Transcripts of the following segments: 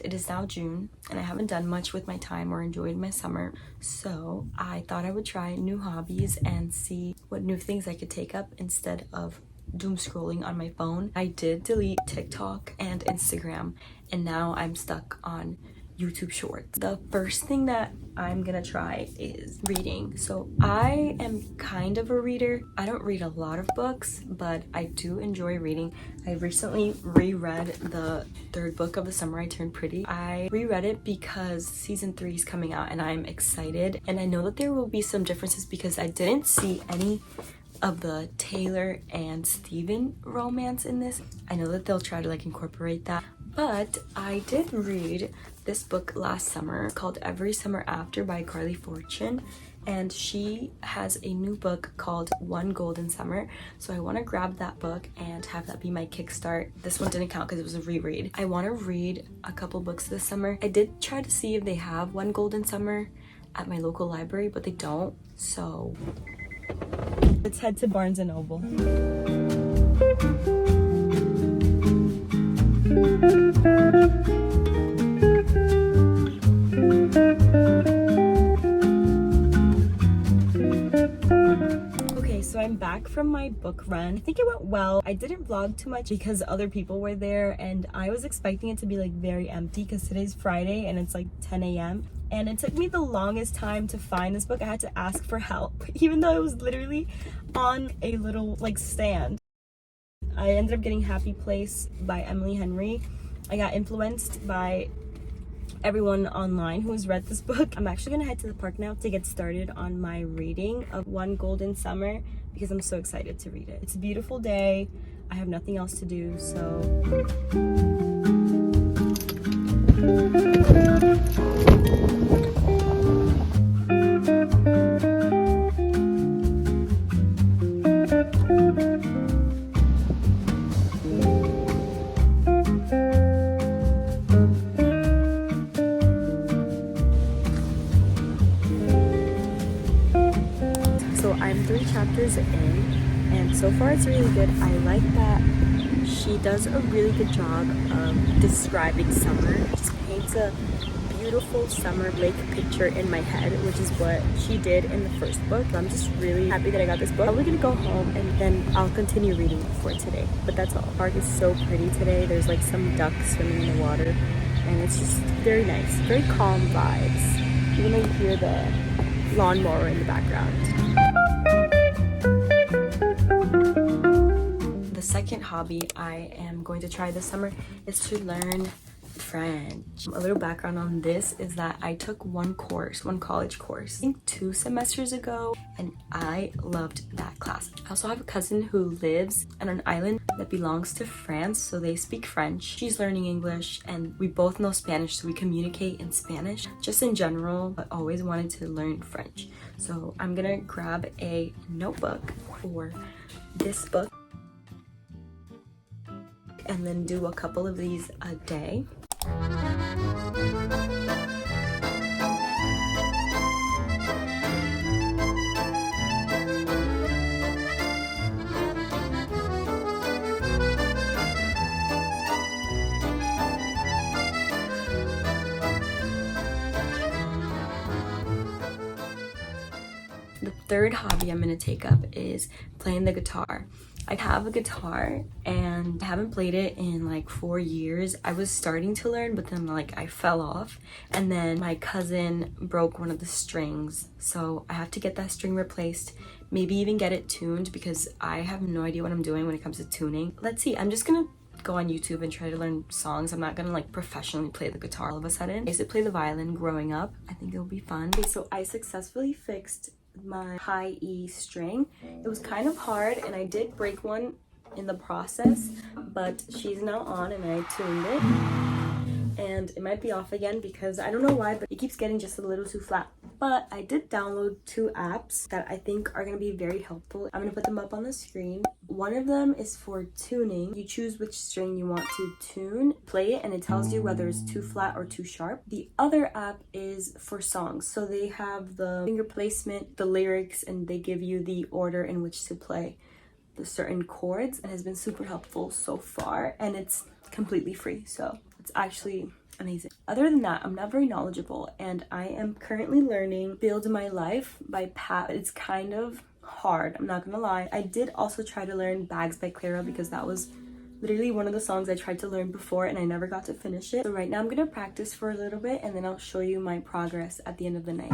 It is now June and I haven't done much with my time or enjoyed my summer, so I thought I would try new hobbies and see what new things I could take up instead of doom scrolling on my phone. I did delete TikTok and Instagram and now I'm stuck on YouTube Shorts. The first thing that I'm gonna try is reading. So I am kind of a reader. I don't read a lot of books, but I do enjoy reading. I recently reread the third book of The Summer I Turned Pretty. I reread it because season 3 is coming out and I'm excited. And I know that there will be some differences because I didn't see any of the Taylor and Steven romance in this. I know that they'll try to like incorporate that, but I did read this book last summer called Every Summer After by Carly Fortune, and she has a new book called One Golden Summer, so I want to grab that book and have that be my kickstart. This one didn't count because it was a reread. I want to read a couple books this summer. I did try to see if they have One Golden Summer at my local library, but they don't, so let's head to Barnes & Noble. Okay, so I'm back from my book run. I think it went well. I didn't vlog too much because other people were there and I was expecting it to be like very empty because today's Friday and it's like 10 a.m. and it took me the longest time to find this book. I had to ask for help even though it was literally on a little like stand. I ended up getting Happy Place by Emily Henry. I got influenced by everyone online who has read this book. I'm actually gonna head to the park now to get started on my reading of One Golden Summer because I'm so excited to read it. It's a beautiful day. I have nothing else to do, so I'm 3 chapters in, and so far it's really good. I like that she does a really good job of describing summer. She just paints a beautiful summer lake picture in my head, which is what she did in the first book. I'm just really happy that I got this book. I'm probably gonna go home and then I'll continue reading for today, but that's all. The park is so pretty today. There's like some ducks swimming in the water and it's just very nice, very calm vibes, even though you hear the lawnmower in the background. The second hobby I am going to try this summer is to learn French. A little background on this is that I took one college course, I think 2 semesters ago, and I loved that class. I also have a cousin who lives on an island that belongs to France, so they speak French. She's learning English and we both know Spanish, so we communicate in Spanish. Just in general, but always wanted to learn French. So I'm gonna grab a notebook for this book and then do a couple of these a day. The third hobby I'm gonna take up is playing the guitar. I have a guitar and I haven't played it in like 4 years. I was starting to learn, but then like I fell off and then my cousin broke one of the strings. So I have to get that string replaced, maybe even get it tuned because I have no idea what I'm doing when it comes to tuning. Let's see, I'm just gonna go on YouTube and try to learn songs. I'm not gonna like professionally play the guitar all of a sudden. I used to play the violin growing up. I think it'll be fun. Okay, so I successfully fixed my high E string. It was kind of hard and I did break one in the process, but she's now on and I tuned it. And it might be off again because I don't know why, but it keeps getting just a little too flat. But I did download 2 apps that I think are going to be very helpful. I'm going to put them up on the screen. One of them is for tuning. You choose which string you want to tune, play it, and it tells you whether it's too flat or too sharp. The other app is for songs. So they have the finger placement, the lyrics, and they give you the order in which to play the certain chords. It has been super helpful so far, and it's completely free. So it's actually amazing. Other than that, I'm not very knowledgeable, and I am currently learning Build My Life by Pat. It's kind of hard, I'm not gonna lie. I did also try to learn Bags by Clara because that was literally one of the songs I tried to learn before and I never got to finish it. So right now I'm gonna practice for a little bit and then I'll show you my progress at the end of the night.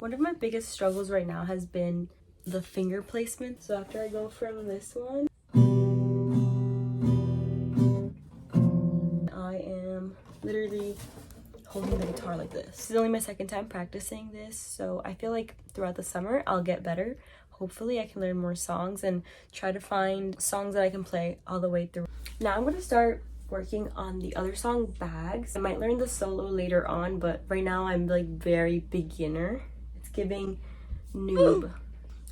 One of my biggest struggles right now has been the finger placement. So after I go from this one, I am literally holding the guitar like this. This is only my second time practicing this, so I feel like throughout the summer I'll get better. Hopefully I can learn more songs and try to find songs that I can play all the way through. Now I'm going to start working on the other song, Bags. I might learn the solo later on, but right now I'm like very beginner. It's giving noob.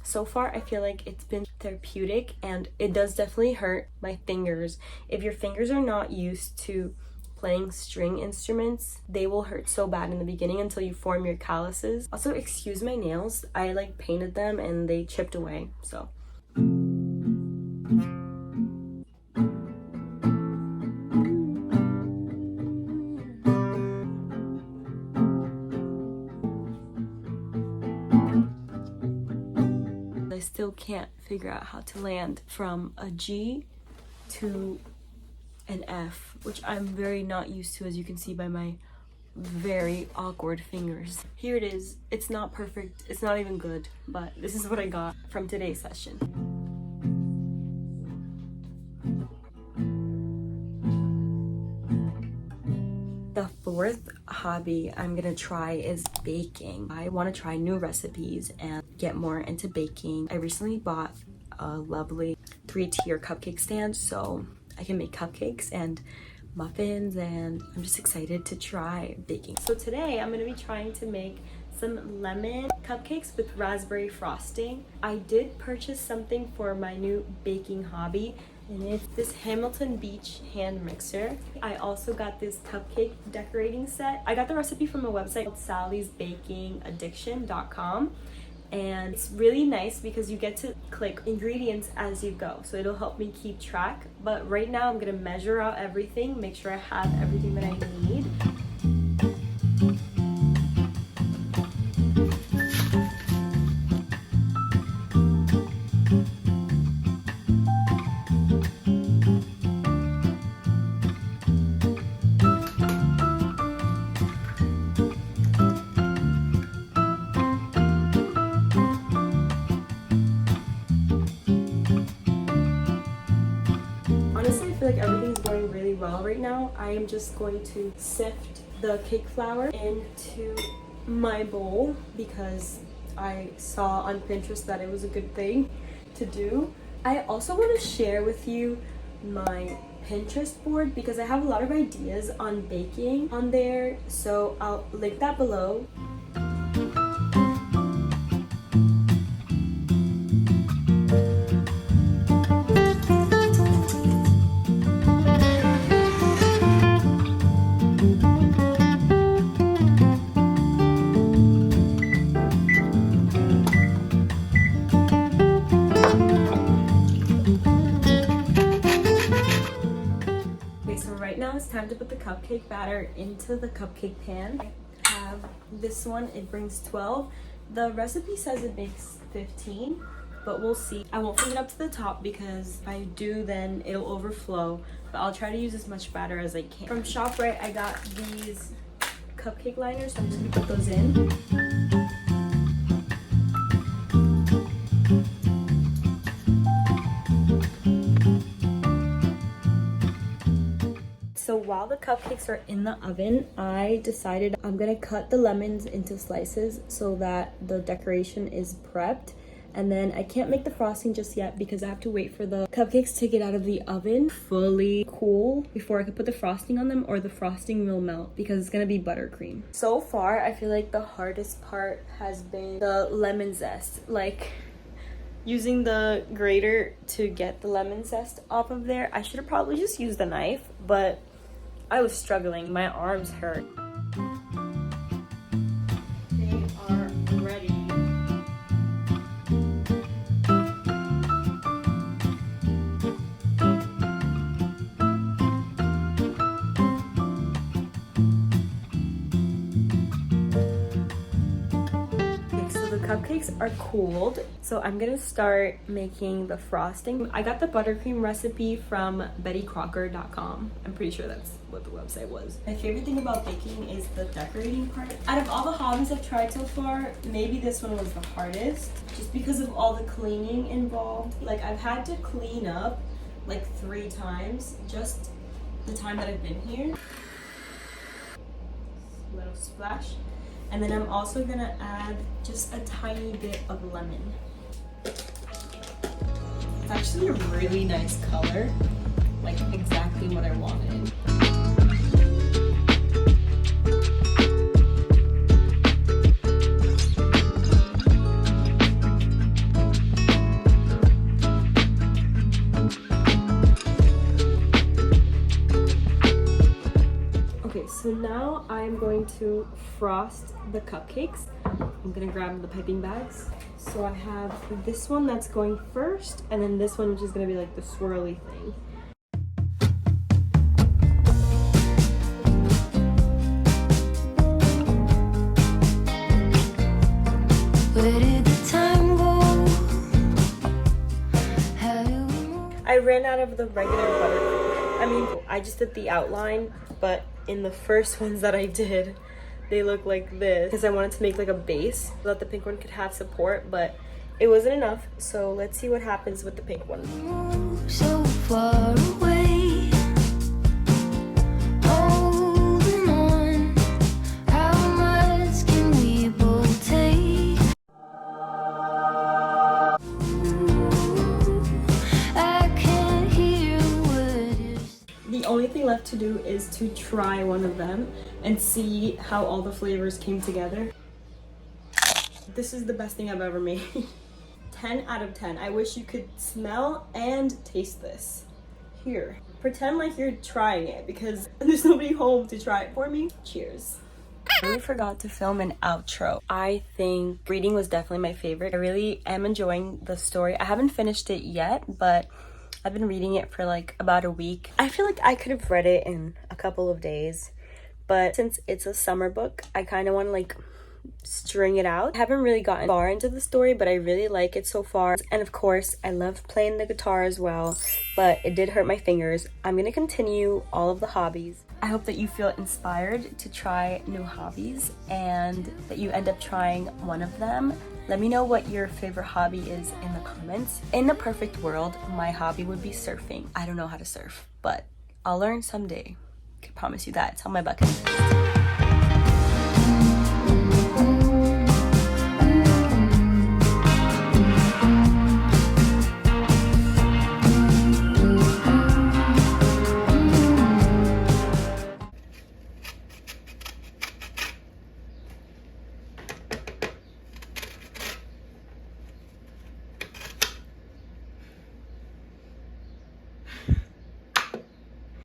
So far I feel like it's been therapeutic, and it does definitely hurt my fingers. If your fingers are not used to playing string instruments, they will hurt so bad in the beginning until you form your calluses. Also, excuse my nails, I like painted them and they chipped away, so. I still can't figure out how to land from a G to an F, which I'm very not used to, as you can see by my very awkward fingers. Here it is. It's not perfect, it's not even good, but this is what I got from today's session. The fourth hobby I'm gonna try is baking. I want to try new recipes and get more into baking. I recently bought a lovely 3-tier cupcake stand, so I can make cupcakes and muffins, and I'm just excited to try baking. So today I'm going to be trying to make some lemon cupcakes with raspberry frosting. I did purchase something for my new baking hobby, and it's this Hamilton Beach hand mixer. I also got this cupcake decorating set. I got the recipe from a website called sallysbakingaddiction.com. And it's really nice because you get to click ingredients as you go, so it'll help me keep track. But right now I'm gonna measure out everything, make sure I have everything that I need. Honestly, I feel like everything's going really well right now. I am just going to sift the cake flour into my bowl because I saw on Pinterest that it was a good thing to do. I also want to share with you my Pinterest board because I have a lot of ideas on baking on there, so I'll link that below. Now it's time to put the cupcake batter into the cupcake pan. I have this one, it brings 12. The recipe says it makes 15, but we'll see. I won't fill it up to the top because if I do, then it'll overflow, but I'll try to use as much batter as I can. From ShopRite, I got these cupcake liners, so I'm just gonna put those in. So while the cupcakes are in the oven, I decided I'm gonna cut the lemons into slices so that the decoration is prepped. And then I can't make the frosting just yet because I have to wait for the cupcakes to get out of the oven fully cool before I can put the frosting on them, or the frosting will melt because it's gonna be buttercream. So far, I feel like the hardest part has been the lemon zest. Like, using the grater to get the lemon zest off of there. I should have probably just used the knife, but I was struggling. My arms hurt. They are ready. Cupcakes are cooled, so I'm gonna start making the frosting. I got the buttercream recipe from bettycrocker.com. I'm pretty sure that's what the website was. My favorite thing about baking is the decorating part. Out of all the hobbies I've tried so far, maybe this one was the hardest, just because of all the cleaning involved. Like, I've had to clean up like 3 times just the time that I've been here. Little splash. And then I'm also gonna add just a tiny bit of lemon. It's actually a really nice color, like exactly what I wanted. So now I'm going to frost the cupcakes. I'm gonna grab the piping bags. So I have this one that's going first, and then this one which is gonna be like the swirly thing. Where did the time go? I ran out of the regular buttercream. I mean, I just did the outline, but in the first ones that I did, they look like this because I wanted to make like a base so that the pink one could have support, but it wasn't enough. So let's see what happens with the pink one. So far away, holding on, how much can we both take? I can't hear what you're saying. The only thing left to do is to try one of them and see how all the flavors came together. This is the best thing I've ever made. 10 out of 10. I wish you could smell and taste this. Here, pretend like you're trying it because there's nobody home to try it for me. Cheers. I really forgot to film an outro. I think reading was definitely my favorite. I really am enjoying the story. I haven't finished it yet, but I've been reading it for like about a week. I feel like I could have read it in a couple of days, but since it's a summer book, I kind of want to like string it out. I haven't really gotten far into the story, but I really like it so far. And of course, I love playing the guitar as well, but it did hurt my fingers. I'm gonna continue all of the hobbies. I hope that you feel inspired to try new hobbies and that you end up trying one of them. Let me know what your favorite hobby is in the comments. In a perfect world, my hobby would be surfing. I don't know how to surf, but I'll learn someday. I can promise you that. It's on my bucket list.